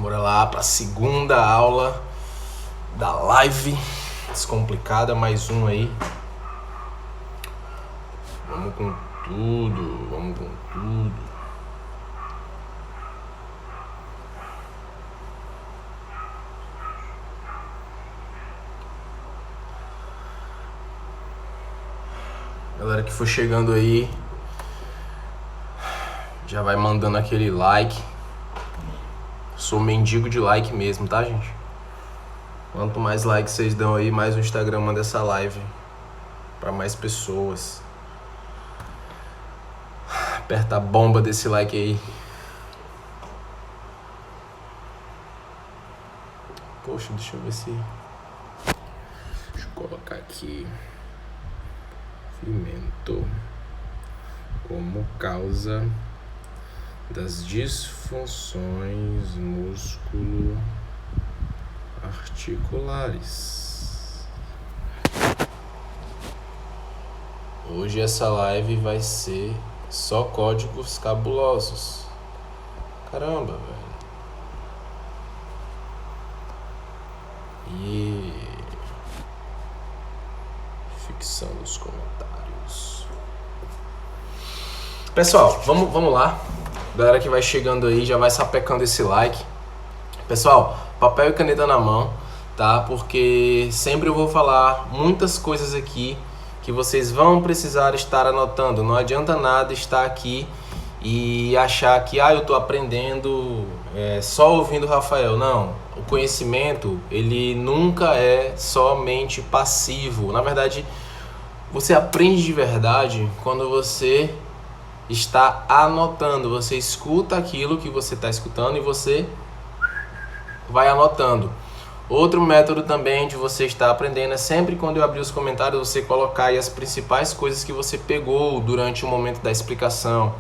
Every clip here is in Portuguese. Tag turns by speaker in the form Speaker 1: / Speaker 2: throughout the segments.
Speaker 1: Bora lá para a segunda aula da live descomplicada, mais um aí. Vamos com tudo, vamos com tudo. Galera que for chegando aí, já vai mandando aquele like. Sou mendigo de like mesmo, tá, gente? Quanto mais likes vocês dão aí, mais o Instagram manda essa live pra mais pessoas. Aperta a bomba desse like aí. Poxa, deixa eu ver se... Deixa eu colocar aqui. Ferimento como causa das disfunções músculo-articulares. Hoje essa live vai ser só códigos cabulosos. Caramba, velho. E fixando os comentários. Pessoal, vamos lá. Galera que vai chegando aí, já vai sapecando esse like. Pessoal, papel e caneta na mão, tá? Porque sempre eu vou falar muitas coisas aqui que vocês vão precisar estar anotando. Não adianta nada estar aqui e achar que eu tô aprendendo só ouvindo o Rafael. Não, o conhecimento, ele nunca é somente passivo. Na verdade, você aprende de verdade quando você está anotando. Você escuta aquilo que você está escutando e você vai anotando. Outro método também de você estar aprendendo é sempre quando eu abrir os comentários, você colocar aí as principais coisas que você pegou durante o momento da explicação,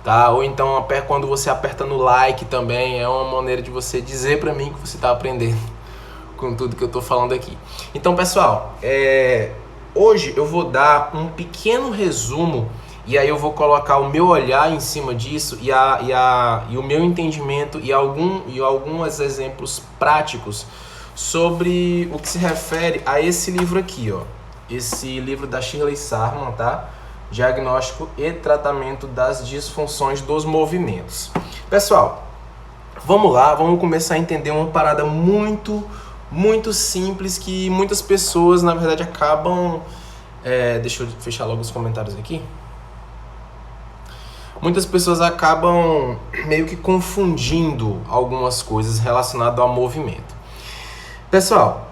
Speaker 1: tá? Ou então quando você aperta no like também, é uma maneira de você dizer para mim que você está aprendendo com tudo que eu estou falando aqui. Então, pessoal, hoje eu vou dar um pequeno resumo e aí eu vou colocar o meu olhar em cima disso e o meu entendimento e alguns exemplos práticos sobre o que se refere a esse livro aqui, ó. Esse livro da Shirley Sarman, tá? Diagnóstico e Tratamento das Disfunções dos Movimentos. Pessoal, vamos lá, vamos começar a entender uma parada muito simples que muitas pessoas, na verdade, acabam... deixa eu fechar logo os comentários aqui. Muitas pessoas acabam meio que confundindo algumas coisas relacionadas ao movimento. Pessoal,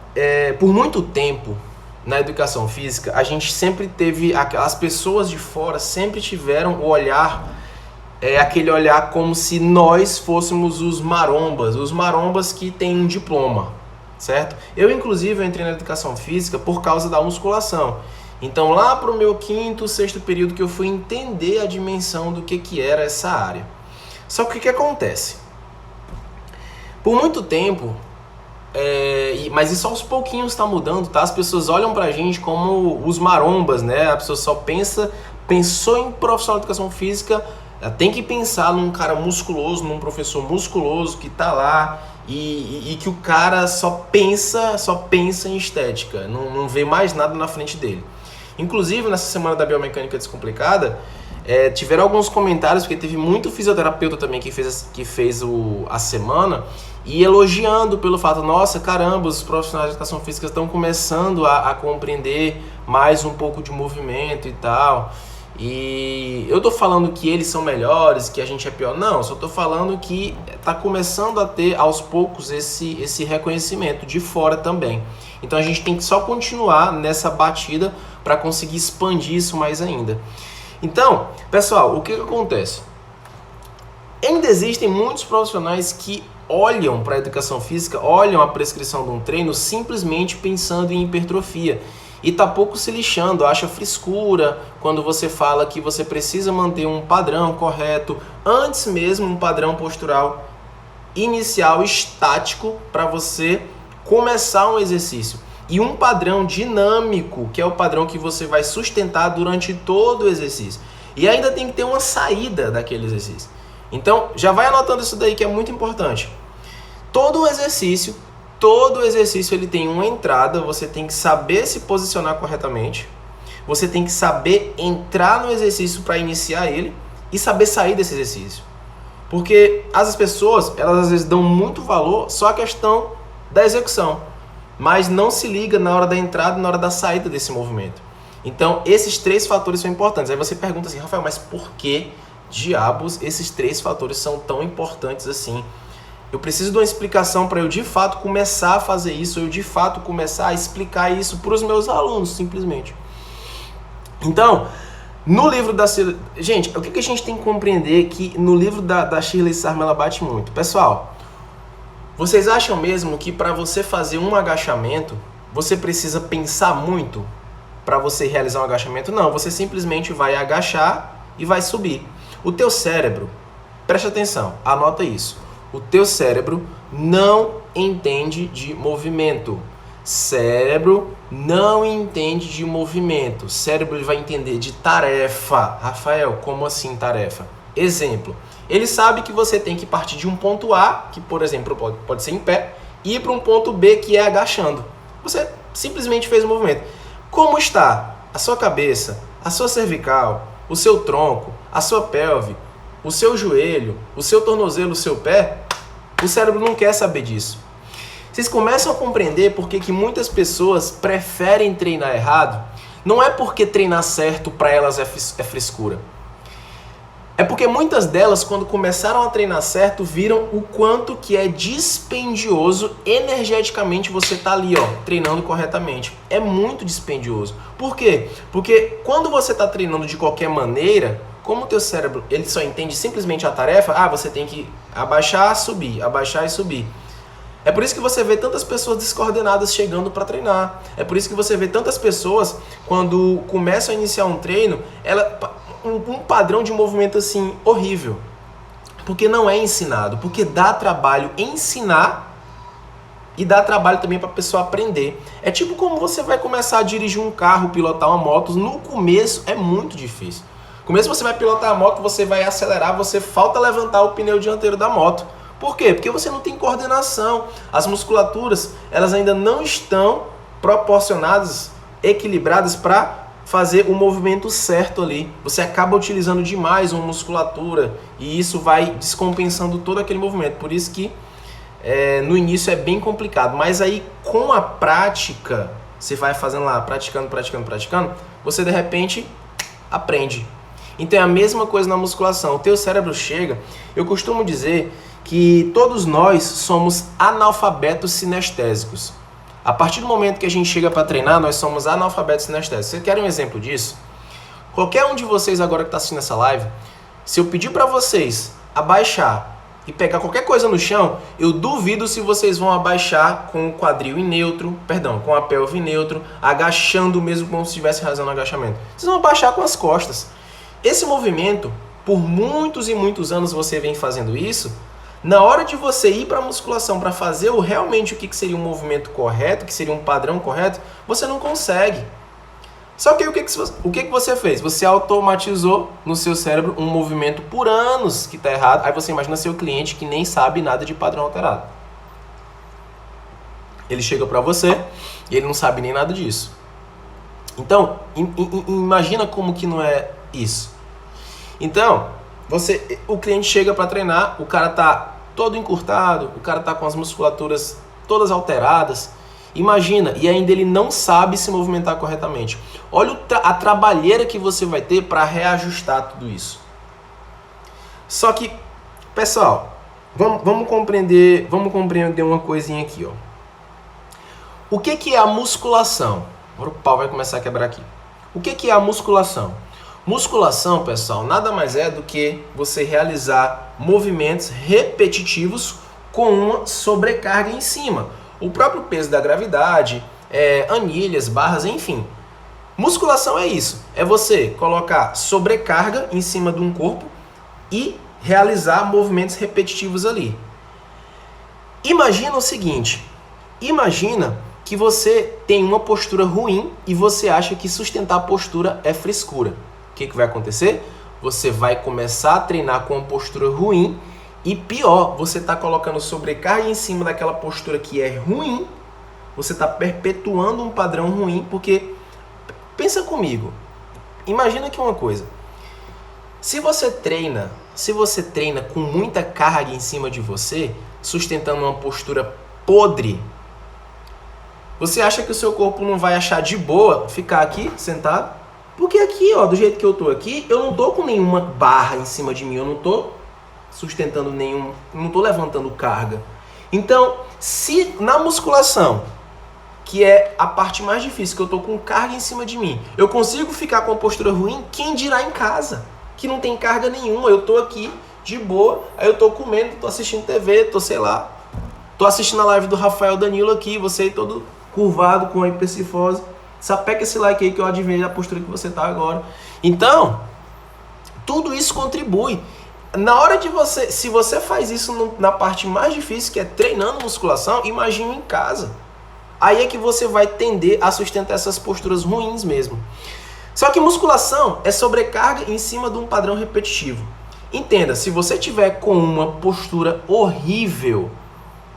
Speaker 1: por muito tempo na educação física, a gente sempre teve, as pessoas de fora sempre tiveram o olhar, aquele olhar como se nós fôssemos os marombas que têm um diploma, certo? Eu, inclusive, entrei na educação física por causa da musculação. Então, lá para o meu 5º, 6º período que eu fui entender a dimensão do que era essa área. Só que o que acontece? Por muito tempo, mas isso aos pouquinhos está mudando, tá? As pessoas olham pra gente como os marombas, né? A pessoa só pensou em profissional de educação física, ela tem que pensar num cara musculoso, num professor musculoso que tá lá e que o cara só pensa em estética, não vê mais nada na frente dele. Inclusive, nessa semana da Biomecânica Descomplicada, tiveram alguns comentários, porque teve muito fisioterapeuta também que fez a semana, e elogiando pelo fato, nossa, caramba, os profissionais de educação física estão começando a compreender mais um pouco de movimento e tal. E eu tô falando que eles são melhores, que a gente é pior. Não, só tô falando que tá começando a ter aos poucos esse reconhecimento de fora também. Então a gente tem que só continuar nessa batida para conseguir expandir isso mais ainda. Então, pessoal, o que acontece? Ainda existem muitos profissionais que olham para a educação física, olham a prescrição de um treino simplesmente pensando em hipertrofia. E tá pouco se lixando, acha frescura quando você fala que você precisa manter um padrão correto, antes mesmo um padrão postural inicial estático para você começar um exercício. E um padrão dinâmico, que é o padrão que você vai sustentar durante todo o exercício. E ainda tem que ter uma saída daquele exercício. Então, já vai anotando isso daí que é muito importante. Todo exercício ele tem uma entrada, você tem que saber se posicionar corretamente, você tem que saber entrar no exercício para iniciar ele e saber sair desse exercício. Porque as pessoas, elas às vezes dão muito valor só à questão da execução, mas não se liga na hora da entrada e na hora da saída desse movimento. Então, esses 3 fatores são importantes. Aí você pergunta assim, Rafael, mas por que diabos esses 3 fatores são tão importantes assim? Eu preciso de uma explicação para eu de fato começar a fazer isso, eu de fato começar a explicar isso para os meus alunos, simplesmente. Então, no livro da... Gente, o que a gente tem que compreender que no livro da Shirley Sarma ela bate muito. Pessoal, vocês acham mesmo que para você fazer um agachamento, você precisa pensar muito para você realizar um agachamento? Não, você simplesmente vai agachar e vai subir. O teu cérebro, preste atenção, anota isso. O teu cérebro não entende de movimento. Cérebro não entende de movimento. Cérebro ele vai entender de tarefa. Rafael, como assim tarefa? Exemplo, ele sabe que você tem que partir de um ponto A, que por exemplo pode ser em pé, e ir para um ponto B, que é agachando. Você simplesmente fez o movimento. Como está a sua cabeça, a sua cervical, o seu tronco, a sua pelve, o seu joelho, o seu tornozelo, o seu pé? O cérebro não quer saber disso. Vocês começam a compreender por que muitas pessoas preferem treinar errado? Não é porque treinar certo para elas é frescura. É porque muitas delas, quando começaram a treinar certo, viram o quanto que é dispendioso energeticamente você tá ali, ó, treinando corretamente. É muito dispendioso. Por quê? Porque quando você tá treinando de qualquer maneira, como o teu cérebro ele só entende simplesmente a tarefa, você tem que abaixar, subir, abaixar e subir. É por isso que você vê tantas pessoas descoordenadas chegando para treinar. É por isso que você vê tantas pessoas, quando começam a iniciar um treino, um padrão de movimento assim horrível. Porque não é ensinado, porque dá trabalho ensinar e dá trabalho também para a pessoa aprender. É tipo como você vai começar a dirigir um carro, pilotar uma moto, no começo é muito difícil. No começo você vai pilotar a moto, você vai acelerar, você falta levantar o pneu dianteiro da moto. Por quê? Porque você não tem coordenação. As musculaturas, elas ainda não estão proporcionadas, equilibradas para fazer o movimento certo ali. Você acaba utilizando demais uma musculatura e isso vai descompensando todo aquele movimento. Por isso que no início é bem complicado. Mas aí com a prática, você vai fazendo lá, praticando, você de repente aprende. Então é a mesma coisa na musculação. O teu cérebro chega, eu costumo dizer que todos nós somos analfabetos sinestésicos. A partir do momento que a gente chega para treinar, nós somos analfabetos sinestésicos. Vocês querem um exemplo disso? Qualquer um de vocês agora que está assistindo essa live, se eu pedir para vocês abaixar e pegar qualquer coisa no chão, eu duvido se vocês vão abaixar com o quadril em neutro, com a pelve em neutro, agachando mesmo como se estivesse realizando um agachamento. Vocês vão abaixar com as costas. Esse movimento, por muitos e muitos anos você vem fazendo isso, na hora de você ir para a musculação para fazer realmente o que seria um movimento correto, que seria um padrão correto, você não consegue. Só que o que você fez? Você automatizou no seu cérebro um movimento por anos que está errado. Aí você imagina seu cliente que nem sabe nada de padrão alterado. Ele chega para você e ele não sabe nem nada disso. Então, imagina como que não é isso. Então, o cliente chega para treinar, o cara tá todo encurtado, o cara tá com as musculaturas todas alteradas. Imagina, e ainda ele não sabe se movimentar corretamente. Olha a trabalheira que você vai ter para reajustar tudo isso. Só que, pessoal, vamos compreender uma coisinha aqui, ó. O que é a musculação? Agora o pau vai começar a quebrar aqui. O que é a musculação? Musculação, pessoal, nada mais é do que você realizar movimentos repetitivos com uma sobrecarga em cima. O próprio peso da gravidade, anilhas, barras, enfim. Musculação é isso. É você colocar sobrecarga em cima de um corpo e realizar movimentos repetitivos ali. Imagina o seguinte. Imagina que você tem uma postura ruim e você acha que sustentar a postura é frescura. O que vai acontecer? Você vai começar a treinar com uma postura ruim E pior, você está colocando sobrecarga em cima daquela postura que é ruim, você está perpetuando um padrão ruim, porque, pensa comigo, imagina aqui uma coisa, se você treina com muita carga em cima de você, sustentando uma postura podre, você acha que o seu corpo não vai achar de boa ficar aqui, sentado? Porque aqui, ó, do jeito que eu tô aqui, eu não tô com nenhuma barra em cima de mim, eu não tô sustentando não tô levantando carga. Então, se na musculação, que é a parte mais difícil, que eu tô com carga em cima de mim, eu consigo ficar com a postura ruim, quem dirá em casa, que não tem carga nenhuma, eu tô aqui de boa, aí eu tô comendo, tô assistindo TV, tô assistindo a live do Rafael Danilo aqui, você aí todo curvado com a hipercifose, sapeca esse like aí que eu adivinhei a postura que você tá agora. Então, tudo isso contribui. Na hora de você, se você faz isso na parte mais difícil, que é treinando musculação, imagine em casa. Aí é que você vai tender a sustentar essas posturas ruins mesmo. Só que musculação é sobrecarga em cima de um padrão repetitivo. Entenda, se você tiver com uma postura horrível,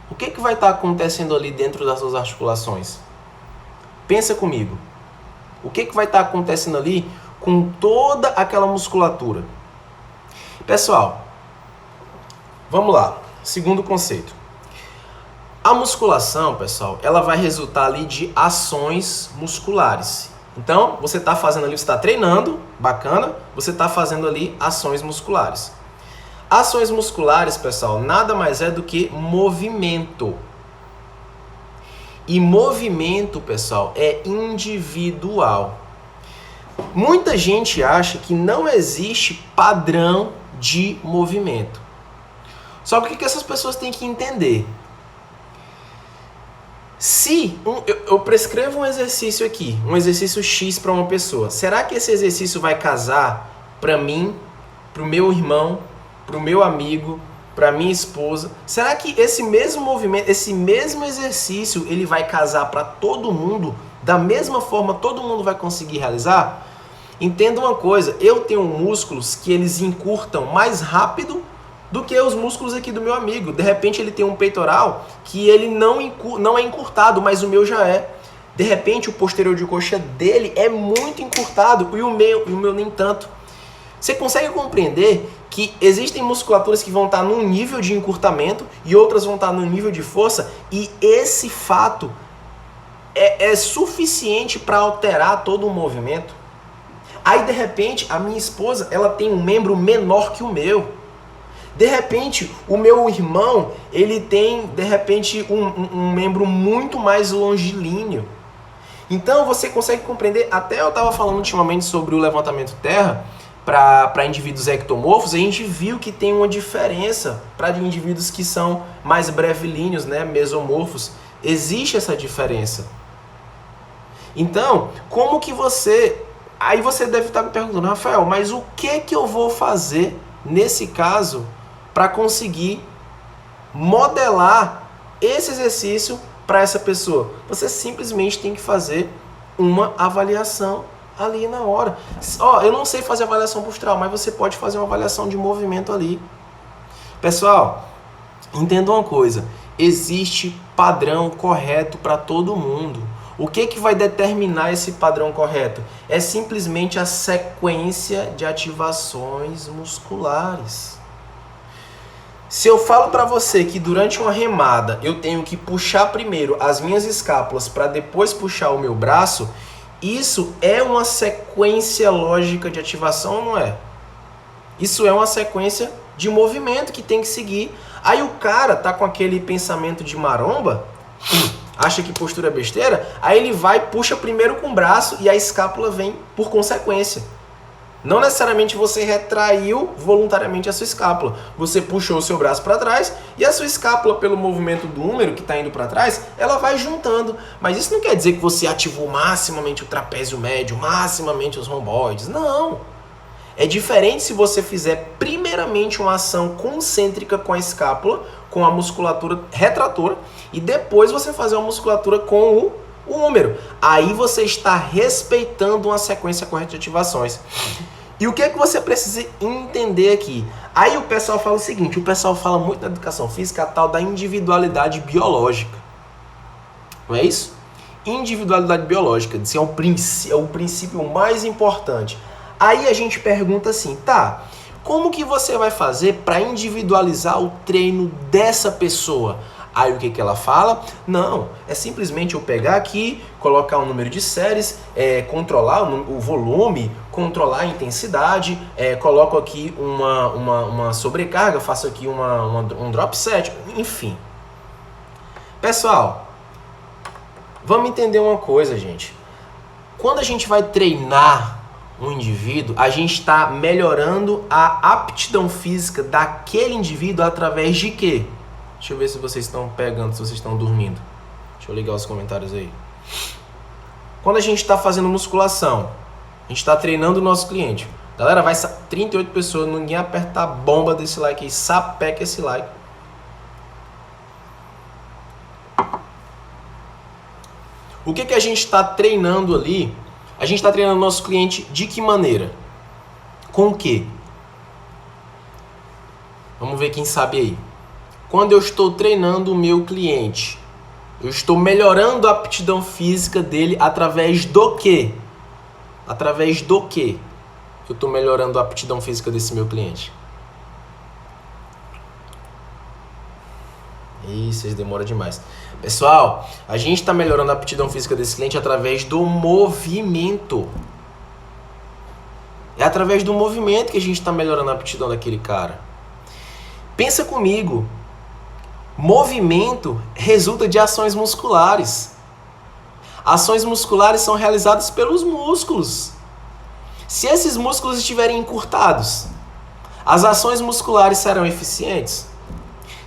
Speaker 1: o que vai estar acontecendo ali dentro das suas articulações? Pensa comigo. O que vai estar acontecendo ali com toda aquela musculatura? Pessoal, vamos lá. Segundo conceito. A musculação, pessoal, ela vai resultar ali de ações musculares. Então, você está fazendo ali, você está treinando, bacana, você está fazendo ali ações musculares. Ações musculares, pessoal, nada mais é do que movimento. E movimento, pessoal, é individual. Muita gente acha que não existe padrão de movimento. Só que o que essas pessoas têm que entender? Se eu prescrevo um exercício aqui, um exercício X para uma pessoa, será que esse exercício vai casar para mim, para o meu irmão, para o meu amigo, para minha esposa? Será que esse mesmo movimento, esse mesmo exercício, ele vai casar para todo mundo? Da mesma forma, todo mundo vai conseguir realizar? Entenda uma coisa, eu tenho músculos que eles encurtam mais rápido do que os músculos aqui do meu amigo. De repente ele tem um peitoral que ele não é encurtado, mas o meu já é. De repente o posterior de coxa dele é muito encurtado e o meu nem tanto. Você consegue compreender que existem musculaturas que vão estar num nível de encurtamento e outras vão estar num nível de força, e esse fato é suficiente para alterar todo o movimento? Aí de repente a minha esposa, ela tem um membro menor que o meu. De repente, o meu irmão, ele tem, de repente, um membro muito mais longilíneo. Então, você consegue compreender, até eu estava falando ultimamente sobre o levantamento terra, para indivíduos ectomorfos, a gente viu que tem uma diferença para indivíduos que são mais brevilíneos, né, mesomorfos. Existe essa diferença. Então, como que você... Aí você deve estar me perguntando, Rafael, mas o que eu vou fazer nesse caso para conseguir modelar esse exercício para essa pessoa? Você simplesmente tem que fazer uma avaliação ali na hora. Eu não sei fazer avaliação postural, mas você pode fazer uma avaliação de movimento ali. Pessoal, entenda uma coisa, existe padrão correto para todo mundo. O que vai determinar esse padrão correto? É simplesmente a sequência de ativações musculares. Se eu falo para você que durante uma remada eu tenho que puxar primeiro as minhas escápulas para depois puxar o meu braço, isso é uma sequência lógica de ativação ou não é? Isso é uma sequência de movimento que tem que seguir. Aí o cara tá com aquele pensamento de maromba, acha que postura é besteira, aí ele vai, puxa primeiro com o braço e a escápula vem por consequência. Não necessariamente você retraiu voluntariamente a sua escápula. Você puxou o seu braço para trás e a sua escápula, pelo movimento do húmero que está indo para trás, ela vai juntando. Mas isso não quer dizer que você ativou maximamente o trapézio médio, maximamente os romboides. Não. É diferente se você fizer primeiramente uma ação concêntrica com a escápula, com a musculatura retratora, e depois você fazer uma musculatura com o húmero. Aí você está respeitando uma sequência correta de ativações. E o que é que você precisa entender aqui? Aí o pessoal fala o seguinte, o pessoal fala muito na educação física a tal da individualidade biológica. Não é isso? Individualidade biológica, isso é o princípio mais importante. Aí a gente pergunta assim, tá, como que você vai fazer para individualizar o treino dessa pessoa? Aí o que ela fala? Não, é simplesmente eu pegar aqui, colocar um número de séries, controlar o volume, controlar a intensidade, coloco aqui uma sobrecarga, faço aqui um drop set, enfim. Pessoal, vamos entender uma coisa, gente. Quando a gente vai treinar um indivíduo, a gente está melhorando a aptidão física daquele indivíduo através de quê? Deixa eu ver se vocês estão pegando, se vocês estão dormindo. Deixa eu ligar os comentários aí. Quando a gente está fazendo musculação, a gente está treinando o nosso cliente. Galera, vai 38 pessoas, ninguém aperta a bomba desse like aí, sapeca esse like. O que a gente está treinando ali? A gente está treinando o nosso cliente de que maneira? Com o quê? Vamos ver quem sabe aí. Quando eu estou treinando o meu cliente, eu estou melhorando a aptidão física dele através do quê? Através do quê? Eu estou melhorando a aptidão física desse meu cliente. Ih, vocês demoram demais. Pessoal, a gente está melhorando a aptidão física desse cliente através do movimento. É através do movimento que a gente está melhorando a aptidão daquele cara. Pensa comigo. Movimento resulta de ações musculares. Ações musculares são realizadas pelos músculos. Se esses músculos estiverem encurtados, as ações musculares serão eficientes?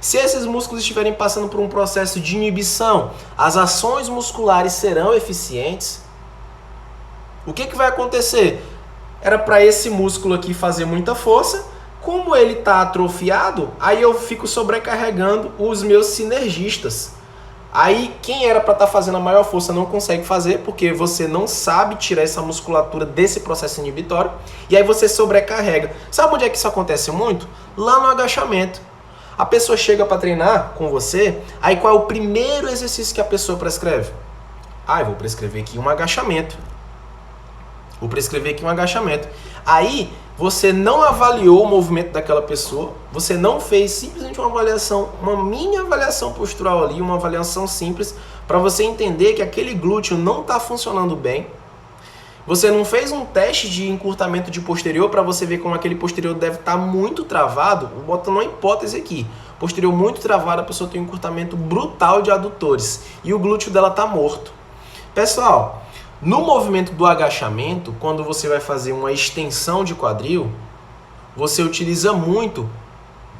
Speaker 1: Se esses músculos estiverem passando por um processo de inibição, as ações musculares serão eficientes? O que vai acontecer? Era para esse músculo aqui fazer muita força. Como ele está atrofiado, aí eu fico sobrecarregando os meus sinergistas. Aí quem era para estar fazendo a maior força não consegue fazer, porque você não sabe tirar essa musculatura desse processo inibitório, e aí você sobrecarrega. Sabe onde é que isso acontece muito? Lá no agachamento. A pessoa chega para treinar com você, aí qual é o primeiro exercício que a pessoa prescreve? Eu vou prescrever aqui um agachamento. Vou prescrever aqui um agachamento. Aí você não avaliou o movimento daquela pessoa, você não fez simplesmente uma avaliação, uma mini avaliação postural ali, uma avaliação simples, para você entender que aquele glúteo não está funcionando bem. Você não fez um teste de encurtamento de posterior para você ver como aquele posterior deve estar muito travado. Vou botar uma hipótese aqui. Posterior muito travado, a pessoa tem um encurtamento brutal de adutores e o glúteo dela está morto. Pessoal, no movimento do agachamento, quando você vai fazer uma extensão de quadril, você utiliza muito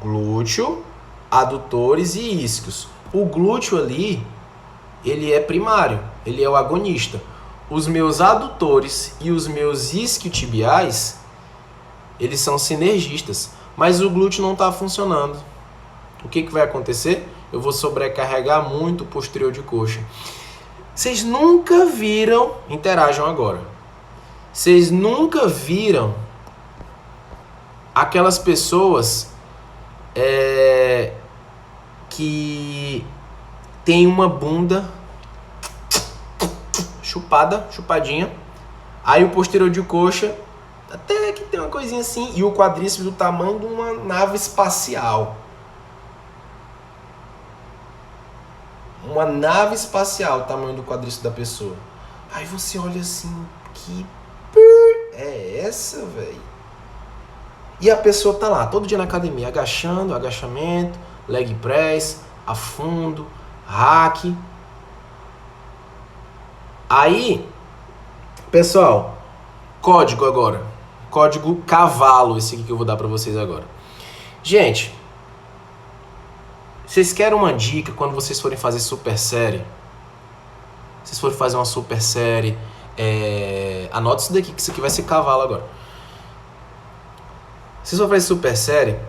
Speaker 1: glúteo, adutores e isquios. O glúteo ali, ele é primário, ele é o agonista. Os meus adutores e os meus isquiotibiais, eles são sinergistas, mas o glúteo não está funcionando. O que vai acontecer? Eu vou sobrecarregar muito o posterior de coxa. Vocês nunca viram, interajam agora, vocês nunca viram aquelas pessoas que tem uma bunda chupadinha, aí o posterior de coxa até que tem uma coisinha assim, e o quadríceps do tamanho de uma nave espacial. Uma nave espacial, o tamanho do quadríceps da pessoa. Aí você olha assim, que é essa, velho? E a pessoa tá lá, todo dia na academia, agachando, agachamento, leg press, afundo, hack. Aí, pessoal, código agora. Código cavalo, esse aqui que eu vou dar pra vocês agora. Gente, vocês querem uma dica quando vocês forem fazer super série? Vocês forem fazer uma super série, anota isso daqui, que isso aqui vai ser cavalo agora. Vocês vão fazer super série,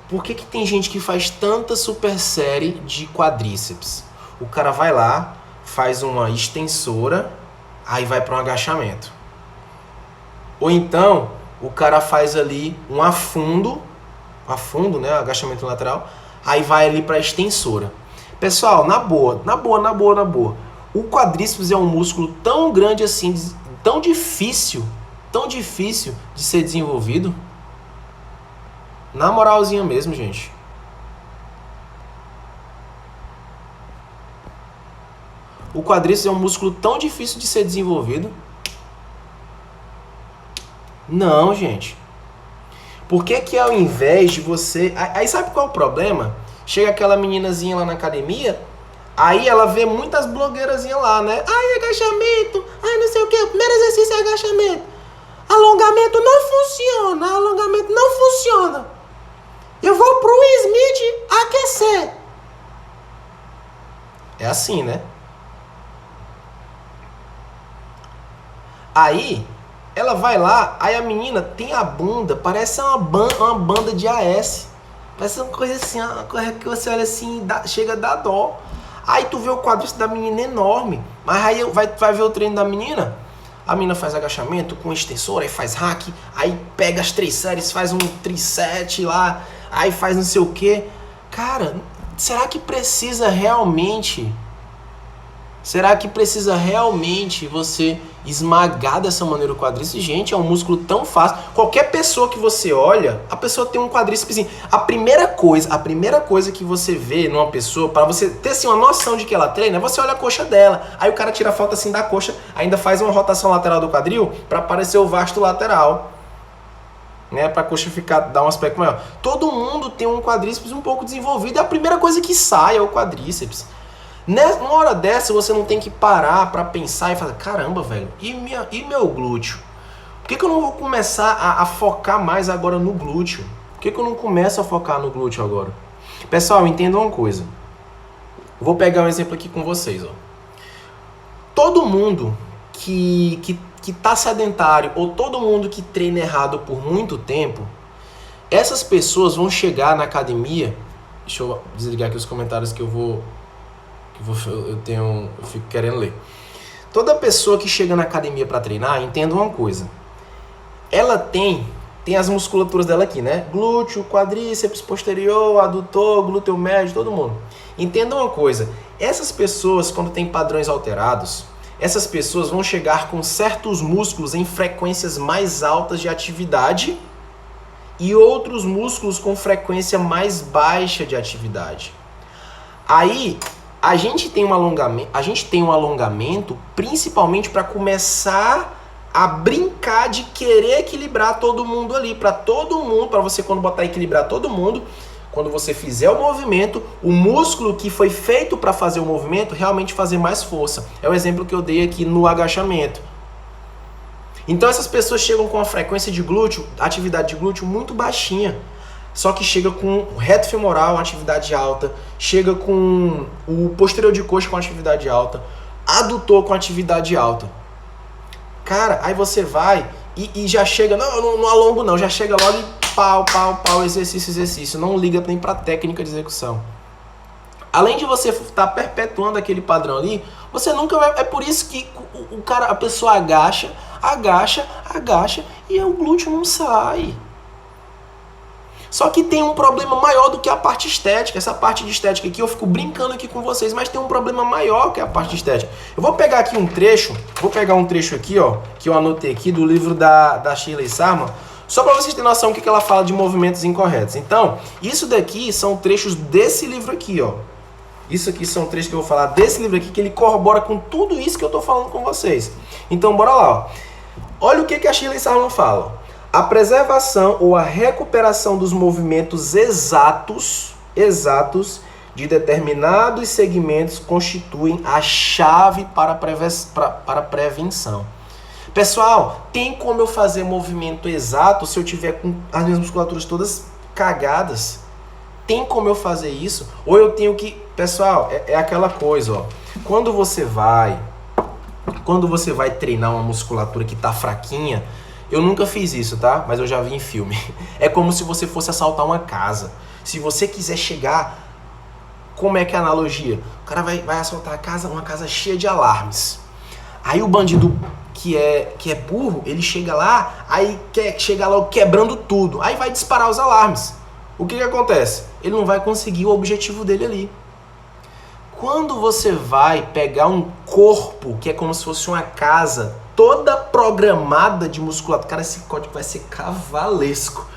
Speaker 1: por que tem gente que faz tanta super série de quadríceps? O cara vai lá, faz uma extensora, aí vai para um agachamento. Ou então, o cara faz ali um afundo, né, agachamento lateral, aí vai ali para a extensora. Pessoal, na boa, o quadríceps é um músculo tão grande assim, tão difícil de ser desenvolvido. Na moralzinha mesmo, gente. O quadríceps é um músculo tão difícil de ser desenvolvido. Não, gente. Por que que ao invés de você... Aí sabe qual é o problema? Chega aquela meninazinha lá na academia, aí ela vê muitas blogueirazinhas lá, né? Ai, agachamento, ai não sei o que, o primeiro exercício é agachamento. Alongamento não funciona. Eu vou pro Smith aquecer. É assim, né? Aí, ela vai lá, aí a menina tem a bunda, parece uma banda de AS. Parece uma coisa assim, uma coisa que você olha assim, chega a dar dó. Aí tu vê o quadríceps da menina enorme, mas aí vai ver o treino da menina. A menina faz agachamento com extensor, aí faz hack, aí pega as 3 séries, faz um triset lá, aí faz não sei o que. Cara, será que precisa realmente você esmagar dessa maneira o quadríceps? Gente, é um músculo tão fácil. Qualquer pessoa que você olha, a pessoa tem um quadríceps. A primeira coisa que você vê numa pessoa, para você ter assim, uma noção de que ela treina, é você olha a coxa dela. Aí o cara tira a foto assim da coxa, ainda faz uma rotação lateral do quadril para aparecer o vasto lateral, né, para a coxa dar um aspecto maior. Todo mundo tem um quadríceps um pouco desenvolvido, e a primeira coisa que sai é o quadríceps. Numa hora dessa, você não tem que parar pra pensar e falar, caramba, velho, e meu glúteo? Por que eu não vou começar a focar mais agora no glúteo? Por que eu não começo a focar no glúteo agora? Pessoal, entendam uma coisa. Vou pegar um exemplo aqui com vocês. Ó. Todo mundo que tá sedentário ou todo mundo que treina errado por muito tempo, essas pessoas vão chegar na academia... Deixa eu desligar aqui os comentários que eu fico querendo ler. Toda pessoa que chega na academia para treinar, entenda uma coisa. Ela tem as musculaturas dela aqui, né? Glúteo, quadríceps posterior, adutor, glúteo médio, todo mundo. Entenda uma coisa. Essas pessoas, quando têm padrões alterados, essas pessoas vão chegar com certos músculos em frequências mais altas de atividade e outros músculos com frequência mais baixa de atividade. Aí a gente tem um alongamento principalmente para começar a brincar de querer equilibrar todo mundo ali, para você quando botar equilibrar todo mundo, quando você fizer o movimento, o músculo que foi feito para fazer o movimento realmente fazer mais força. É o exemplo que eu dei aqui no agachamento. Então essas pessoas chegam com a frequência de glúteo, atividade de glúteo muito baixinha. Só que chega com o reto femoral, uma atividade alta, chega com o posterior de coxa com atividade alta, adutor com atividade alta. Cara, aí você vai e já chega, não alongo não, já chega logo e pau, exercício, não liga nem pra técnica de execução. Além de você estar perpetuando aquele padrão ali, você nunca vai... É por isso que a pessoa agacha e o glúteo não sai. Só que tem um problema maior do que a parte estética. Essa parte de estética aqui, eu fico brincando aqui com vocês, mas tem um problema maior que a parte estética. Eu vou pegar aqui um trecho aqui, ó, que eu anotei aqui do livro da Shirley Sarman, só para vocês terem noção do que ela fala de movimentos incorretos. Então, isso daqui são trechos desse livro aqui, ó. Isso aqui são trechos que eu vou falar desse livro aqui, que ele corrobora com tudo isso que eu tô falando com vocês. Então, bora lá, ó. Olha o que a Shirley Sarman fala. A preservação ou a recuperação dos movimentos exatos de determinados segmentos constituem a chave para a prevenção. Pessoal, tem como eu fazer movimento exato se eu tiver com as minhas musculaturas todas cagadas? Tem como eu fazer isso? Ou eu tenho que... Pessoal, é aquela coisa, ó. Quando você vai treinar uma musculatura que tá fraquinha, eu nunca fiz isso, tá? Mas eu já vi em filme. É como se você fosse assaltar uma casa. Se você quiser chegar... Como é que é a analogia? O cara vai assaltar uma casa cheia de alarmes. Aí o bandido que é burro, ele chega lá, aí chega logo quebrando tudo. Aí vai disparar os alarmes. O que acontece? Ele não vai conseguir o objetivo dele ali. Quando você vai pegar um corpo, que é como se fosse uma casa, toda programada de musculatura, cara, esse código vai ser cavalesco.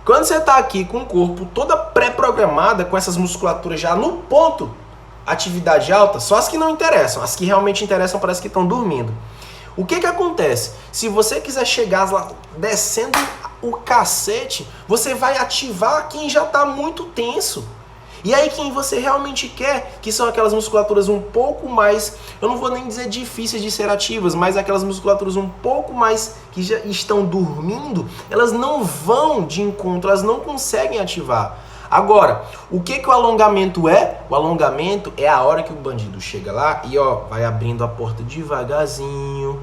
Speaker 1: Quando você está aqui com o corpo toda pré-programada, com essas musculaturas já no ponto, atividade alta, só as que não interessam, as que realmente interessam parece que estão dormindo. O que acontece? Se você quiser chegar lá descendo o cacete, você vai ativar quem já está muito tenso. E aí quem você realmente quer, que são aquelas musculaturas um pouco mais, eu não vou nem dizer difíceis de ser ativas, mas aquelas musculaturas um pouco mais que já estão dormindo, elas não vão de encontro, elas não conseguem ativar. Agora, o que o alongamento é? O alongamento é a hora que o bandido chega lá e vai abrindo a porta devagarzinho.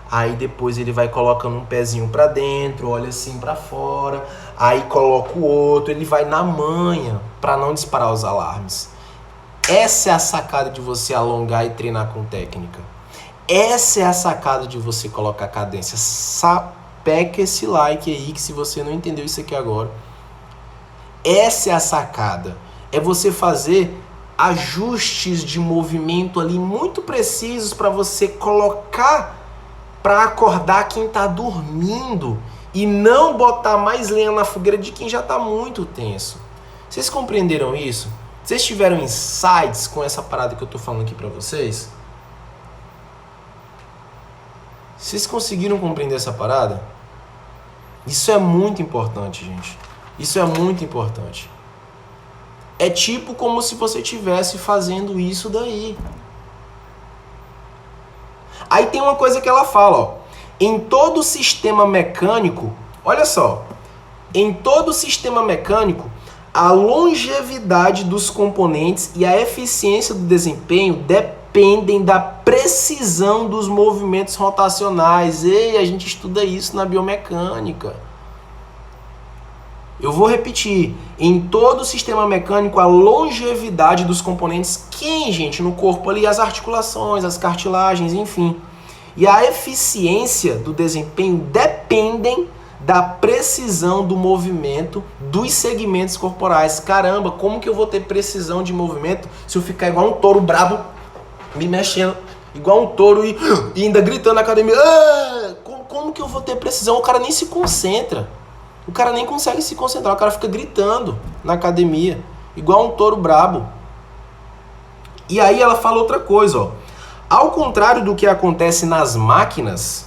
Speaker 1: Aí depois ele vai colocando um pezinho pra dentro, olha assim pra fora, aí coloca o outro, ele vai na manha pra não disparar os alarmes. Essa é a sacada de você alongar e treinar com técnica. Essa é a sacada de você colocar cadência. Sapeca esse like aí, que se você não entendeu isso aqui agora. Essa é a sacada. É você fazer ajustes de movimento ali muito precisos para você colocar para acordar quem está dormindo e não botar mais lenha na fogueira de quem já está muito tenso. Vocês compreenderam isso? Vocês tiveram insights com essa parada que eu estou falando aqui para vocês? Vocês conseguiram compreender essa parada? Isso é muito importante, gente. Isso é muito importante. É tipo como se você estivesse fazendo isso daí. Aí tem uma coisa que ela fala, em todo sistema mecânico, olha só, em todo sistema mecânico, a longevidade dos componentes e a eficiência do desempenho dependem da precisão dos movimentos rotacionais. A gente estuda isso na biomecânica. Eu vou repetir, em todo sistema mecânico, a longevidade dos componentes, quem, gente? No corpo ali, as articulações, as cartilagens, enfim. E a eficiência do desempenho dependem da precisão do movimento dos segmentos corporais. Caramba, como que eu vou ter precisão de movimento se eu ficar igual um touro brabo, me mexendo, igual um touro e ainda gritando na academia? Como que eu vou ter precisão? O cara nem se concentra. O cara nem consegue se concentrar, o cara fica gritando na academia, igual um touro brabo. E aí ela fala outra coisa, Ao contrário do que acontece nas máquinas,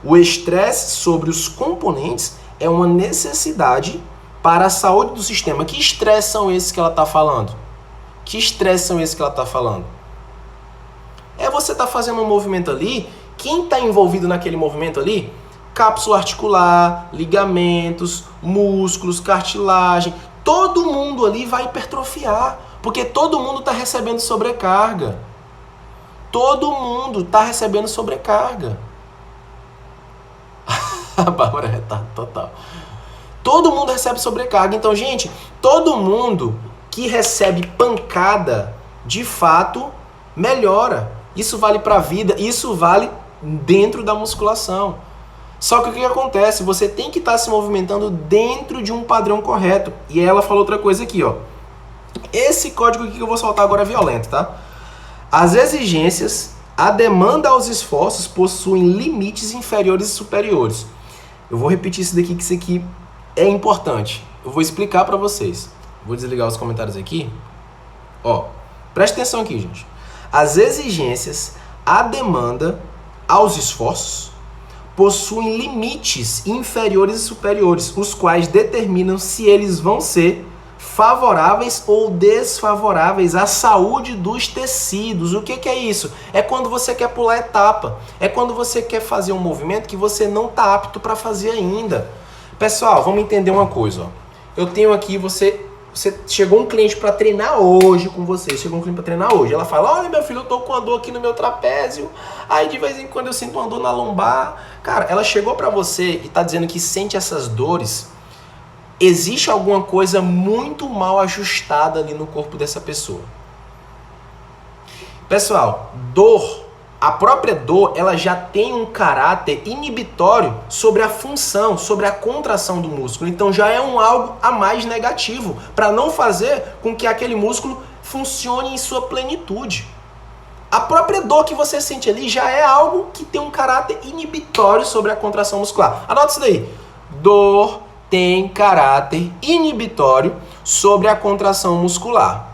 Speaker 1: o estresse sobre os componentes é uma necessidade para a saúde do sistema. Que estresse são esses que ela está falando? Que estresse são esses que ela está falando? É você estar fazendo um movimento ali, quem está envolvido naquele movimento ali? Cápsula articular, ligamentos, músculos, cartilagem, todo mundo ali vai hipertrofiar, porque todo mundo está recebendo sobrecarga. Todo mundo está recebendo sobrecarga. A Bárbara é retardo total. Todo mundo recebe sobrecarga. Então, gente, todo mundo que recebe pancada, de fato, melhora. Isso vale para a vida, isso vale dentro da musculação. Só que o que acontece? Você tem que estar se movimentando dentro de um padrão correto. E ela falou outra coisa aqui, Esse código aqui que eu vou soltar agora é violento, tá? As exigências, a demanda aos esforços possuem limites inferiores e superiores. Eu vou repetir isso daqui, que isso aqui é importante. Eu vou explicar para vocês. Vou desligar os comentários aqui. Presta atenção aqui, gente. As exigências, a demanda aos esforços possuem limites inferiores e superiores, os quais determinam se eles vão ser favoráveis ou desfavoráveis à saúde dos tecidos. O que é isso? É quando você quer pular etapa. É quando você quer fazer um movimento que você não está apto para fazer ainda. Pessoal, vamos entender uma coisa. Eu tenho aqui, você chegou um cliente para treinar hoje com você. Chegou um cliente para treinar hoje. Ela fala, olha meu filho, eu tô com uma dor aqui no meu trapézio. Aí de vez em quando eu sinto uma dor na lombar. Cara, ela chegou para você e tá dizendo que sente essas dores. Existe alguma coisa muito mal ajustada ali no corpo dessa pessoa. Pessoal, dor A própria dor, ela já tem um caráter inibitório sobre a função, sobre a contração do músculo. Então já é algo a mais negativo, para não fazer com que aquele músculo funcione em sua plenitude. A própria dor que você sente ali já é algo que tem um caráter inibitório sobre a contração muscular. Anota isso daí. Dor tem caráter inibitório sobre a contração muscular.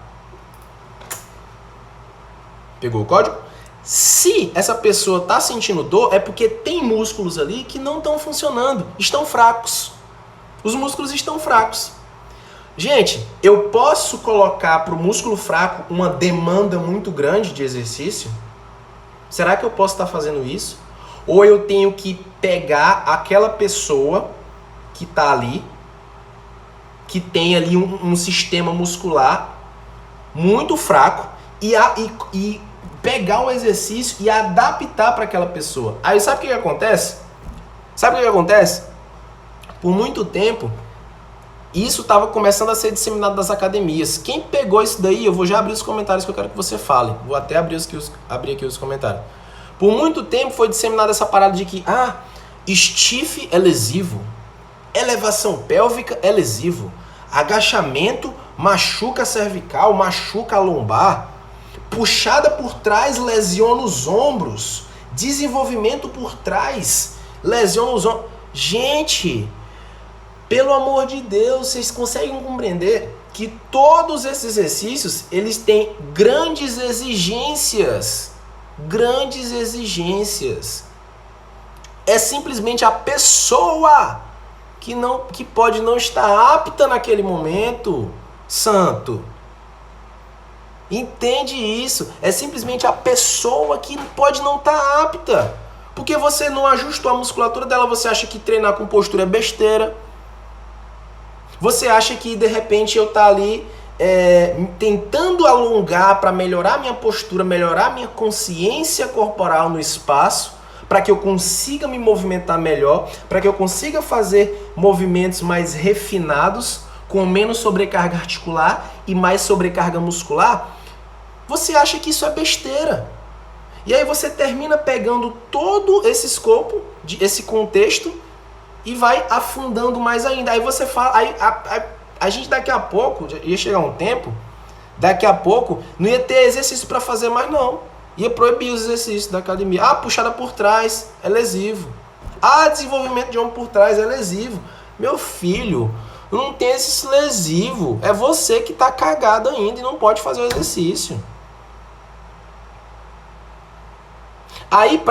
Speaker 1: Pegou o código? Se essa pessoa está sentindo dor, é porque tem músculos ali que não estão funcionando, estão fracos. Os músculos estão fracos. Gente, eu posso colocar para o músculo fraco uma demanda muito grande de exercício? Será que eu posso estar fazendo isso? Ou eu tenho que pegar aquela pessoa que está ali, que tem ali um sistema muscular muito fraco e pegar o exercício e adaptar para aquela pessoa. Aí sabe o que acontece? Por muito tempo, isso estava começando a ser disseminado das academias. Quem pegou isso daí, eu vou já abrir os comentários que eu quero que você fale. Vou até abrir aqui os comentários. Por muito tempo foi disseminada essa parada de que, stiff é lesivo, elevação pélvica é lesivo, agachamento machuca a cervical, machuca a lombar, puxada por trás lesiona os ombros, desenvolvimento por trás lesiona os ombros. Gente, pelo amor de Deus, vocês conseguem compreender que todos esses exercícios, eles têm grandes exigências. Grandes exigências. É simplesmente a pessoa que pode não estar apta naquele momento, santo. Entende isso? É simplesmente a pessoa que pode não estar apta. Porque você não ajustou a musculatura dela, você acha que treinar com postura é besteira. Você acha que de repente eu estar ali tentando alongar para melhorar minha postura, melhorar minha consciência corporal no espaço, para que eu consiga me movimentar melhor, para que eu consiga fazer movimentos mais refinados, com menos sobrecarga articular e mais sobrecarga muscular. Você acha que isso é besteira. E aí você termina pegando todo esse escopo, esse contexto, e vai afundando mais ainda. Aí você fala, a gente daqui a pouco, ia chegar um tempo, daqui a pouco, não ia ter exercício para fazer mais não. Ia proibir os exercícios da academia. Puxada por trás é lesivo. Desenvolvimento de ombro por trás é lesivo. Meu filho, não tem esse lesivo. É você que tá cagado ainda e não pode fazer o exercício. Aí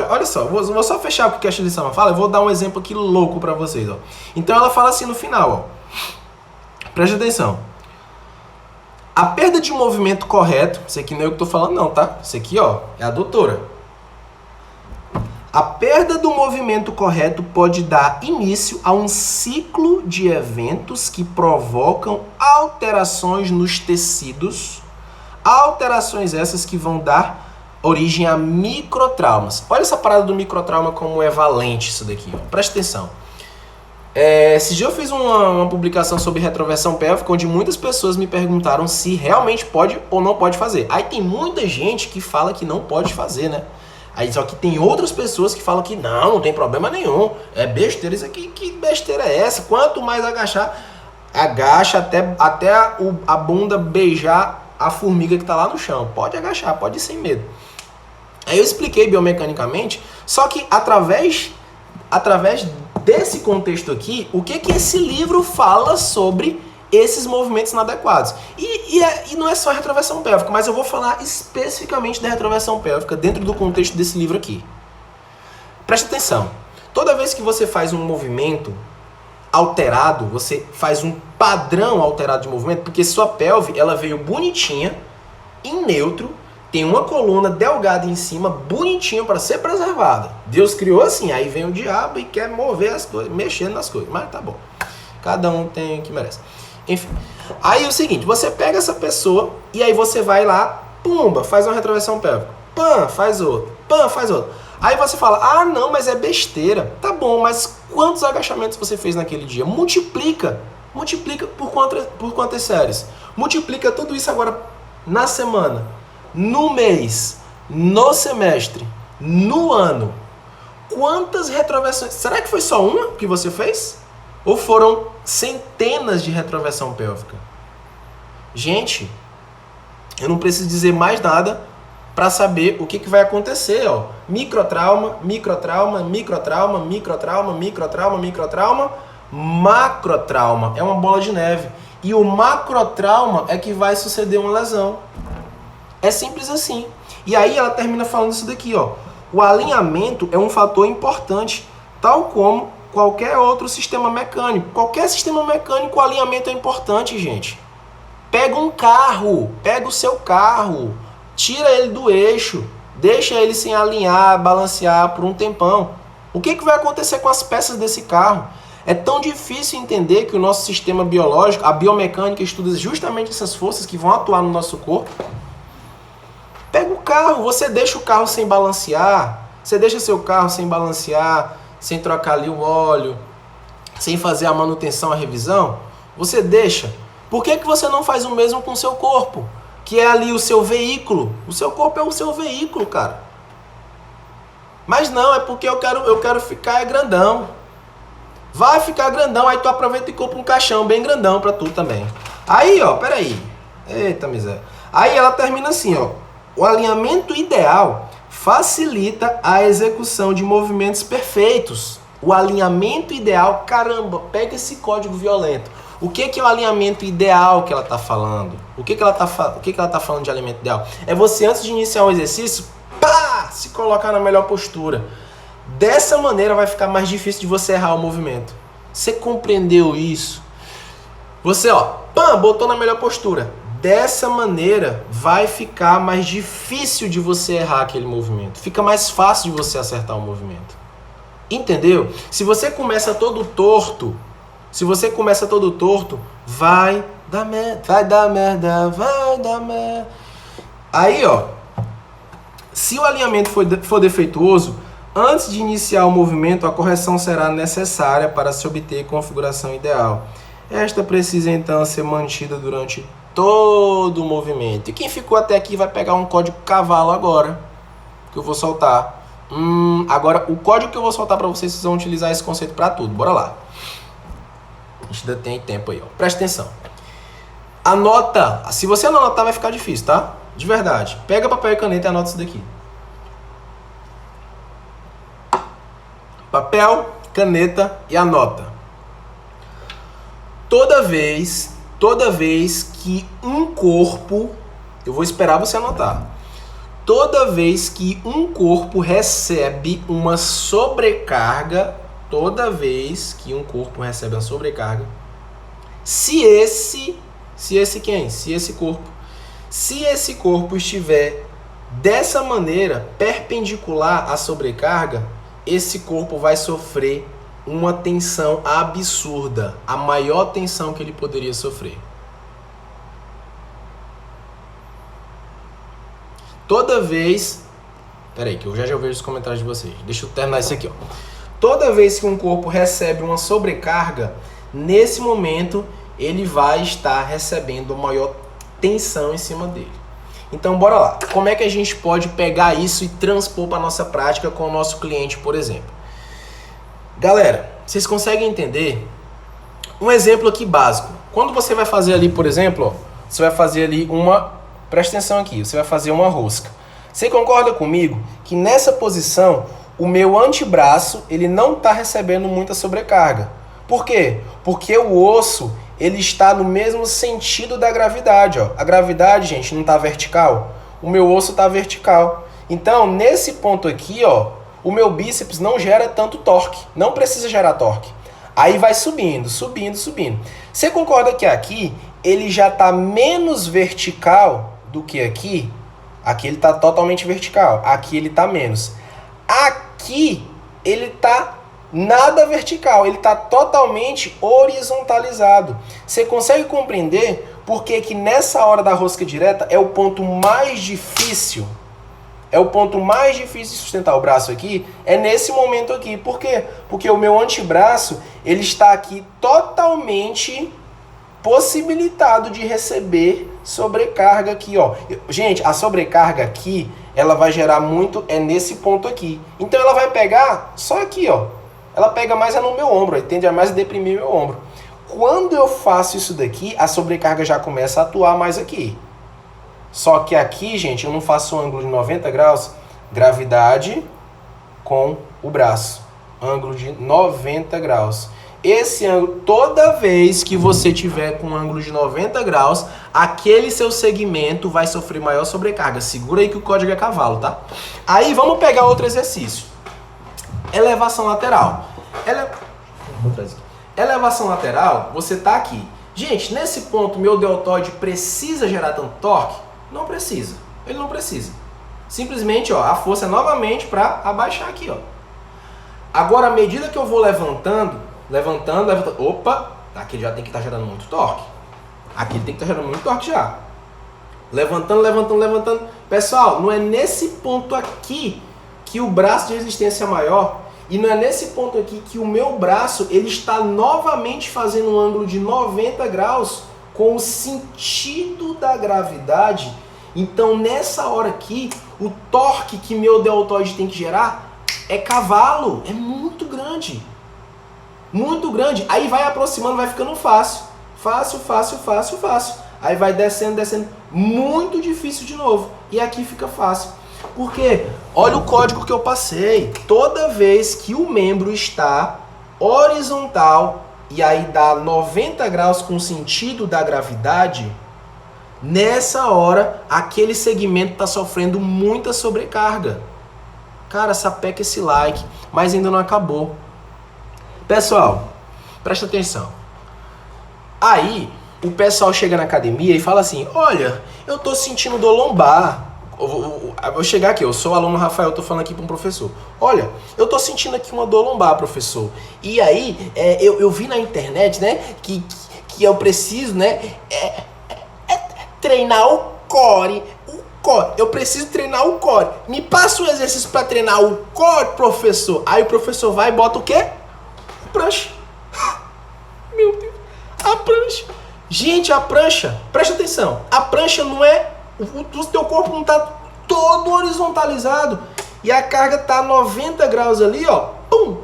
Speaker 1: olha só, vou só fechar o que a Shirley Sama fala, eu vou dar um exemplo aqui louco pra vocês, ó. Então ela fala assim no final, ó. Preste atenção. A perda de movimento correto, isso aqui não é eu que tô falando não, tá? Isso aqui, ó, é a doutora. A perda do movimento correto pode dar início a um ciclo de eventos que provocam alterações nos tecidos, alterações essas que vão dar origem a microtraumas. Olha essa parada do microtrauma como é valente isso daqui, ó. Presta atenção. Esse dia eu fiz uma publicação sobre retroversão pélvica, onde muitas pessoas me perguntaram se realmente pode ou não pode fazer. Aí tem muita gente que fala que não pode fazer, né? Aí só que tem outras pessoas que falam que não tem problema nenhum. É besteira isso aqui. Que besteira é essa? Quanto mais agachar, agacha até a bunda beijar a formiga que tá lá no chão. Pode agachar, pode ir sem medo. Aí eu expliquei biomecanicamente, só que através desse contexto aqui, o que esse livro fala sobre esses movimentos inadequados. E não é só a retroversão pélvica, mas eu vou falar especificamente da retroversão pélvica dentro do contexto desse livro aqui. Preste atenção. Toda vez que você faz um movimento alterado, você faz um padrão alterado de movimento, porque sua pelve ela veio bonitinha, em neutro, tem uma coluna delgada em cima, bonitinha para ser preservada. Deus criou assim, aí vem o diabo e quer mover as coisas, mexendo nas coisas, mas tá bom. Cada um tem o que merece. Enfim, aí é o seguinte, você pega essa pessoa e aí você vai lá, pumba, faz uma retroversão pélvica, pam, faz outra, pam, faz outra. Aí você fala, não, mas é besteira. Tá bom, mas quantos agachamentos você fez naquele dia? Multiplica por quantas séries? Multiplica tudo isso agora na semana, no mês, no semestre, no ano, quantas retroversões? Será que foi só uma que você fez? Ou foram centenas de retroversão pélvica? Gente, eu não preciso dizer mais nada para saber o que vai acontecer, ó. Microtrauma, microtrauma, microtrauma, microtrauma, microtrauma, microtrauma, macrotrauma. É uma bola de neve. E o macrotrauma é que vai suceder uma lesão. É simples assim. E aí ela termina falando isso daqui, ó. O alinhamento é um fator importante, tal como qualquer outro sistema mecânico. Qualquer sistema mecânico, o alinhamento é importante, gente. Pega um carro, pega o seu carro, tira ele do eixo, deixa ele sem alinhar, balancear por um tempão. O que vai acontecer com as peças desse carro? É tão difícil entender que o nosso sistema biológico, a biomecânica, estuda justamente essas forças que vão atuar no nosso corpo. Pega o carro, você deixa o carro sem balancear, você deixa seu carro sem balancear, sem trocar ali o óleo, sem fazer a manutenção, a revisão, você deixa. Por que você não faz o mesmo com o seu corpo? Que é ali o seu veículo. O seu corpo é o seu veículo, cara. Mas não, é porque eu quero ficar grandão. Vai ficar grandão, aí tu aproveita e compra um caixão bem grandão pra tu também. Aí, ó, peraí. Eita miséria. Aí ela termina assim, ó. O alinhamento ideal facilita a execução de movimentos perfeitos. O alinhamento ideal, caramba, pega esse código violento. O que é o alinhamento ideal que ela está falando? O que ela está falando de alinhamento ideal? É você, antes de iniciar um exercício, pá, se colocar na melhor postura. Dessa maneira vai ficar mais difícil de você errar o movimento. Você compreendeu isso? Você, ó, pã, botou na melhor postura. Dessa maneira vai ficar mais difícil de você errar aquele movimento. Fica mais fácil de você acertar o movimento. Entendeu? Se você começa todo torto, vai dar merda, vai dar merda, vai dar merda. Aí, ó, se o alinhamento for defeituoso, antes de iniciar o movimento, a correção será necessária para se obter configuração ideal. Esta precisa então ser mantida durante todo o movimento. E quem ficou até aqui vai pegar um código cavalo agora, que eu vou soltar. Agora, o código que eu vou soltar para vocês vão utilizar esse conceito para tudo. Bora lá. A gente ainda tem tempo aí, ó. Presta atenção. Anota. Se você não anotar, vai ficar difícil, tá? De verdade. Pega papel e caneta e anota isso daqui. Papel, caneta e anota. Toda vez que um corpo... Eu vou esperar você anotar. Toda vez que um corpo recebe uma sobrecarga, se esse corpo estiver dessa maneira, perpendicular à sobrecarga, esse corpo vai sofrer uma tensão absurda, a maior tensão que ele poderia sofrer. Toda vez... Peraí, que eu já vejo os comentários de vocês. Deixa eu terminar isso aqui, ó. Toda vez que um corpo recebe uma sobrecarga, nesse momento, ele vai estar recebendo maior tensão em cima dele. Então, bora lá. Como é que a gente pode pegar isso e transpor para a nossa prática com o nosso cliente, por exemplo? Galera, vocês conseguem entender? Um exemplo aqui básico. Quando você vai fazer ali, por exemplo, ó, você vai fazer ali uma... Presta atenção aqui, você vai fazer uma rosca. Você concorda comigo que nessa posição, o meu antebraço, ele não está recebendo muita sobrecarga. Por quê? Porque o osso, ele está no mesmo sentido da gravidade. Ó. A gravidade, gente, não está vertical? O meu osso está vertical. Então, nesse ponto aqui, ó, o meu bíceps não gera tanto torque. Não precisa gerar torque. Aí vai subindo, subindo, subindo. Você concorda que aqui, ele já está menos vertical do que aqui? Aqui ele está totalmente vertical. Aqui ele está menos. Aqui ele está nada vertical. Ele está totalmente horizontalizado. Você consegue compreender por que nessa hora da rosca direta é o ponto mais difícil? É o ponto mais difícil de sustentar o braço aqui. É nesse momento aqui. Por quê? Porque o meu antebraço ele está aqui totalmente possibilitado de receber sobrecarga aqui, ó. Gente, a sobrecarga aqui, ela vai gerar muito, nesse ponto aqui. Então ela vai pegar só aqui, ó. Ela pega mais no meu ombro, aí tende a mais deprimir meu ombro. Quando eu faço isso daqui, a sobrecarga já começa a atuar mais aqui. Só que aqui, gente, eu não faço um ângulo de 90 graus, gravidade com o braço. Ângulo de 90 graus. Esse ângulo, toda vez que você tiver com um ângulo de 90 graus, aquele seu segmento vai sofrer maior sobrecarga. Segura aí que o código é cavalo, tá? Aí vamos pegar outro exercício. Elevação lateral. Elevação lateral, você tá aqui. Gente, nesse ponto, meu deltoide precisa gerar tanto torque? Não precisa. Ele não precisa. Simplesmente, ó, a força é novamente para abaixar aqui, ó. Agora, à medida que eu vou levantando, opa, aqui já tem que estar gerando muito torque. Aqui tem que estar gerando muito torque já. Levantando. Pessoal, não é nesse ponto aqui que o braço de resistência é maior. E não é nesse ponto aqui que o meu braço ele está novamente fazendo um ângulo de 90 graus com o sentido da gravidade. Então, nessa hora aqui, o torque que meu deltoide tem que gerar é cavalo. É muito grande. Muito grande. Aí vai aproximando, vai ficando fácil. Fácil. Aí vai descendo. Muito difícil de novo. E aqui fica fácil. Por quê? Olha o código que eu passei. Toda vez que o membro está horizontal e aí dá 90 graus com o sentido da gravidade, nessa hora, aquele segmento está sofrendo muita sobrecarga. Cara, sapeca esse like, mas ainda não acabou. Pessoal, presta atenção. Aí, o pessoal chega na academia e fala assim, olha, eu tô sentindo dor lombar. Eu vou chegar aqui, eu sou o aluno Rafael, tô falando aqui para um professor. Olha, eu tô sentindo aqui uma dor lombar, professor. E aí, eu vi na internet, né, que eu preciso, né, treinar o core. Eu preciso treinar o core. Me passa um exercício para treinar o core, professor. Aí o professor vai e bota o quê? A prancha. Meu Deus. A prancha. Gente, a prancha, presta atenção. A prancha não é... O teu corpo não está todo horizontalizado. E a carga tá 90 graus ali, ó. Pum.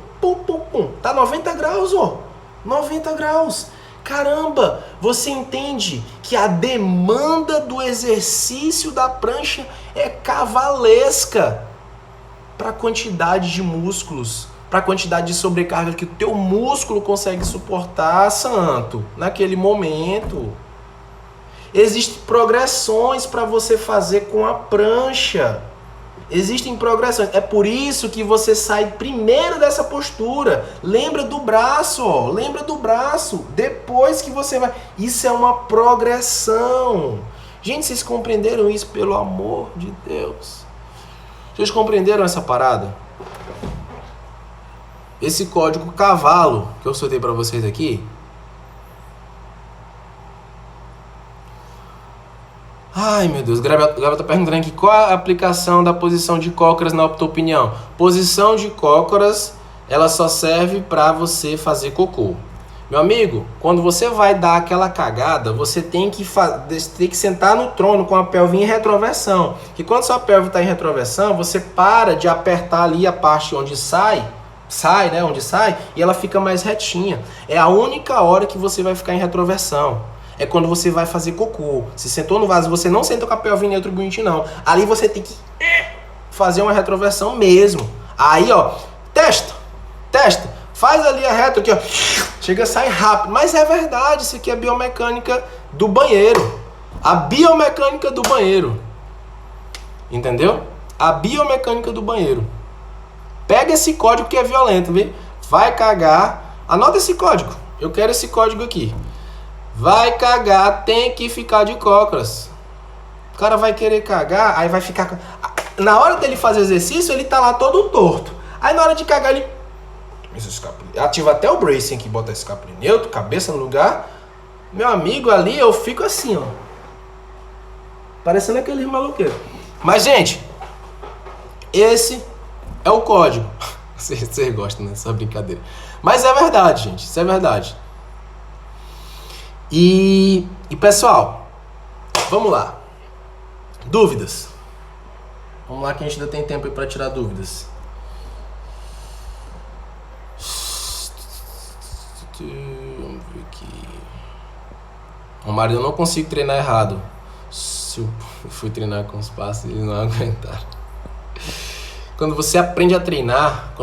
Speaker 1: Tá 90 graus, ó. 90 graus. Caramba, você entende que a demanda do exercício da prancha é cavalesca para a quantidade de músculos, para a quantidade de sobrecarga que o teu músculo consegue suportar, santo, naquele momento. Existem progressões para você fazer com a prancha. Existem progressões. É por isso que você sai primeiro dessa postura. Lembra do braço, ó. Lembra do braço. Depois que você vai... Isso é uma progressão. Gente, vocês compreenderam isso? Pelo amor de Deus. Vocês compreenderam essa parada? Esse código cavalo que eu soltei para vocês aqui... Ai, meu Deus, o Gabriel tá perguntando aqui qual a aplicação da posição de cócoras na tua opinião. Posição de cócoras, ela só serve para você fazer cocô. Meu amigo, quando você vai dar aquela cagada, você tem que sentar no trono com a pelve em retroversão. Que quando sua pelve está em retroversão, você para de apertar ali a parte onde sai, né, onde sai, e ela fica mais retinha. É a única hora que você vai ficar em retroversão. É quando você vai fazer cocô. Se sentou no vaso, você não senta com a pelve neutro bonitinho, não. Ali você tem que fazer uma retroversão mesmo. Aí, ó, testa. Faz ali a retro aqui, ó. Chega a sair rápido. Mas é verdade, isso aqui é a biomecânica do banheiro. A biomecânica do banheiro. Entendeu? A biomecânica do banheiro. Pega esse código que é violento, viu? Vai cagar. Anota esse código. Eu quero esse código aqui. Vai cagar, tem que ficar de cócoras. O cara vai querer cagar, aí vai ficar... Na hora dele fazer exercício, ele tá lá todo torto. Aí na hora de cagar, ele... Ativa até o bracing aqui, bota esse escapulo neutro, cabeça no lugar. Meu amigo, ali eu fico assim, ó. Parecendo aquele maluqueiro. Mas, gente, esse é o código. Vocês gostam dessa brincadeira. Mas é verdade, gente. Isso é verdade. E pessoal, Vamos lá. Dúvidas. Vamos lá que a gente ainda tem tempo aí pra tirar dúvidas. Vamos ver aqui. Romário, eu não consigo treinar errado. Se eu fui treinar com os passos, eles não aguentaram. Quando você aprende a treinar,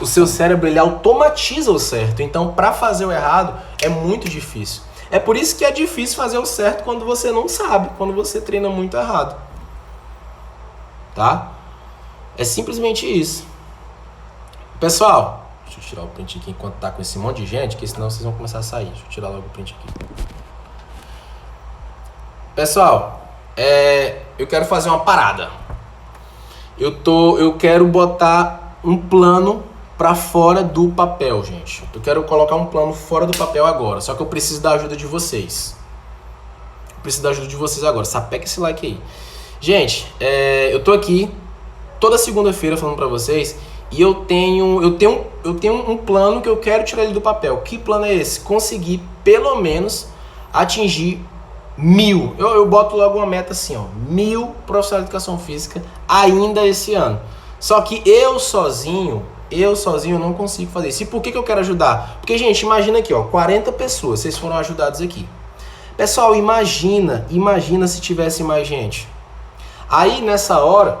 Speaker 1: o seu cérebro ele automatiza o certo. Então, para fazer o errado é muito difícil. É por isso que é difícil fazer o certo quando você não sabe, quando você treina muito errado. Tá? É simplesmente isso. Pessoal, deixa eu tirar o print aqui enquanto tá com esse monte de gente, porque senão vocês vão começar a sair. Deixa eu tirar logo o print aqui. Pessoal, eu quero fazer uma parada. Eu quero botar um plano para fora do papel, gente. Eu quero colocar um plano fora do papel agora. Só que eu preciso da ajuda de vocês. Agora. Sapeca esse like aí. Gente, eu tô aqui toda segunda-feira falando para vocês e eu tenho um plano que eu quero tirar ele do papel. Que plano é esse? Conseguir pelo menos atingir 1000. Eu boto logo uma meta assim, ó, 1000 profissionais de educação física ainda esse ano. Só que eu sozinho não consigo fazer isso. E por que eu quero ajudar? Porque, gente, imagina aqui, ó, 40 pessoas, vocês foram ajudados aqui. Pessoal, imagina se tivesse mais gente. Aí, nessa hora,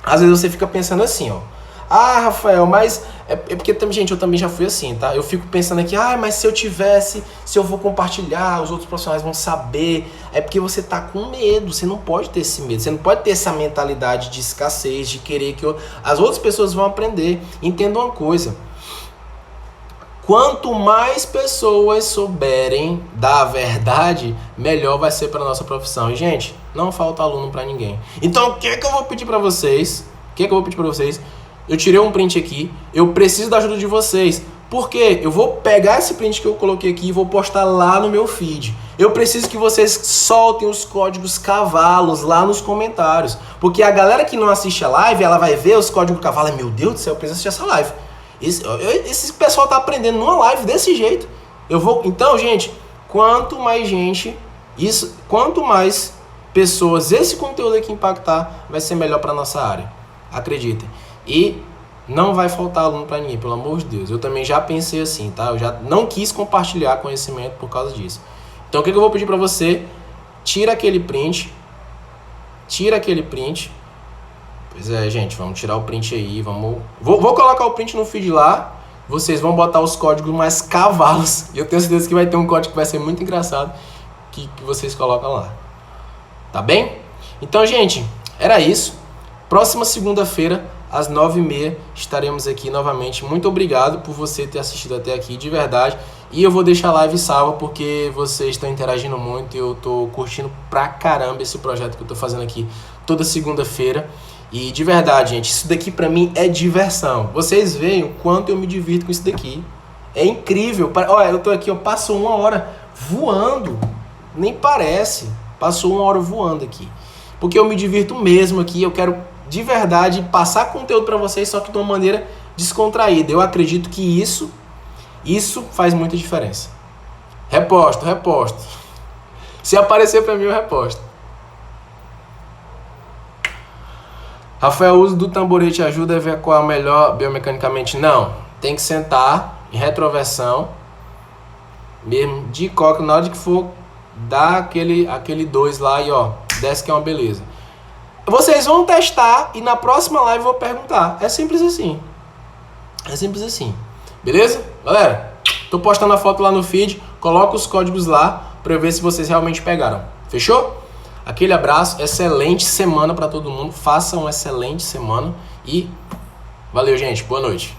Speaker 1: às vezes você fica pensando assim, ó. Ah, Rafael, mas... É porque, gente, eu também já fui assim, tá? Eu fico pensando aqui, mas se eu vou compartilhar, os outros profissionais vão saber. É porque você tá com medo, você não pode ter esse medo. Você não pode ter essa mentalidade de escassez, de querer que as outras pessoas vão aprender. Entenda uma coisa. Quanto mais pessoas souberem da verdade, melhor vai ser para nossa profissão. E, gente, não falta aluno para ninguém. Então, o que eu vou pedir para vocês? Eu tirei um print aqui, eu preciso da ajuda de vocês. Por quê? Eu vou pegar esse print que eu coloquei aqui e vou postar lá no meu feed. Eu preciso que vocês soltem os códigos cavalos lá nos comentários. Porque a galera que não assiste a live, ela vai ver os códigos cavalos. Meu Deus do céu, eu preciso assistir essa live. Esse pessoal tá aprendendo numa live desse jeito. Então, gente, quanto mais pessoas esse conteúdo aqui impactar, vai ser melhor para nossa área. Acreditem. E não vai faltar aluno para ninguém, pelo amor de Deus. Eu também já pensei assim, tá? Eu já não quis compartilhar conhecimento por causa disso. Então, o que eu vou pedir para você? Tira aquele print. Pois é, gente, vamos tirar o print aí. Vou colocar o print no feed lá. Vocês vão botar os códigos mais cavalos. E eu tenho certeza que vai ter um código que vai ser muito engraçado que vocês colocam lá. Tá bem? Então, gente, era isso. Próxima segunda-feira, às 9h30, estaremos aqui novamente. Muito obrigado por você ter assistido até aqui, de verdade. E eu vou deixar a live salva porque vocês estão interagindo muito e eu tô curtindo pra caramba esse projeto que eu tô fazendo aqui toda segunda-feira. E de verdade, gente, isso daqui pra mim é diversão. Vocês veem o quanto eu me divirto com isso daqui. É incrível. Olha, eu tô aqui, passou 1 hora voando. Nem parece. Passou 1 hora voando aqui. Porque eu me divirto mesmo aqui. Eu quero, de verdade, passar conteúdo pra vocês, só que de uma maneira descontraída. Eu acredito que isso faz muita diferença. Reposto. Se aparecer pra mim, eu reposto. Rafael, o uso do tamborete ajuda a ver qual é o melhor biomecanicamente? Não. Tem que sentar em retroversão, mesmo de coca, na hora de que for dar aquele 2 lá e ó, desce que é uma beleza. Vocês vão testar e na próxima live eu vou perguntar. É simples assim. Beleza? Galera, tô postando a foto lá no feed, coloca os códigos lá pra eu ver se vocês realmente pegaram. Fechou? Aquele abraço, excelente semana para todo mundo. Façam uma excelente semana e valeu, gente. Boa noite.